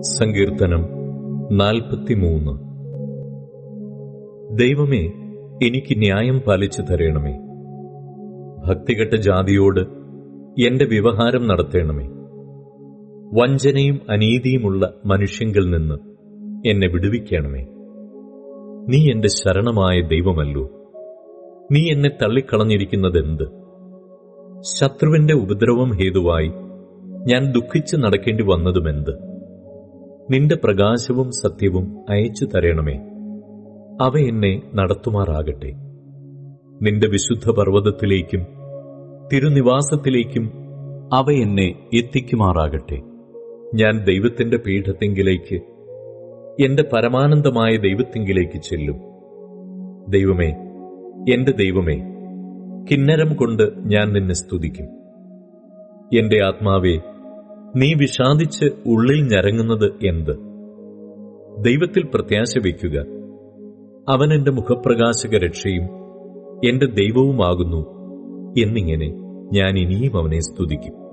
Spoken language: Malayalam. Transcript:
സങ്കീർത്തനം 43. ദൈവമേ, എനിക്ക് ന്യായം പാലിച്ചു തരണമേ. ഭക്തികെട്ട ജാതിയോട് എന്റെ വ്യവഹാരം നടത്തണമേ. വഞ്ചനയും അനീതിയുമുള്ള മനുഷ്യങ്കിൽ നിന്ന് എന്നെ വിടുവിക്കണമേ. നീ എന്റെ ശരണമായ ദൈവമല്ലോ. നീ എന്നെ തള്ളിക്കളഞ്ഞിരിക്കുന്നതെന്ത്? ശത്രുവിന്റെ ഉപദ്രവം ഹേതുവായി ഞാൻ ദുഃഖിച്ച് നടക്കേണ്ടി വന്നതുമെന്ത്? നിന്റെ പ്രകാശവും സത്യവും അയച്ചു തരണമേ. അവ എന്നെ നടത്തുമാറാകട്ടെ. നിന്റെ വിശുദ്ധ പർവ്വതത്തിലേക്കും തിരുനിവാസത്തിലേക്കും അവ എന്നെ എത്തിക്കുമാറാകട്ടെ. ഞാൻ ദൈവത്തിന്റെ പീഠത്തിങ്കിലേക്ക്, എന്റെ പരമാനന്ദമായ ദൈവത്തിങ്കിലേക്ക് ചെല്ലും. ദൈവമേ, എന്റെ ദൈവമേ, കിന്നരം കൊണ്ട് ഞാൻ നിന്നെ സ്തുതിക്കും. എന്റെ ആത്മാവേ, നീ വിഷാദിച്ച് ഉള്ളിൽ ഞരങ്ങുന്നത് എന്ത്? ദൈവത്തിൽ പ്രത്യാശ വയ്ക്കുക. അവൻ എന്റെ മുഖപ്രകാശക രക്ഷയും എന്റെ ദൈവവുമാകുന്നു എന്നിങ്ങനെ ഞാൻ ഇനിയും അവനെ സ്തുതിക്കും.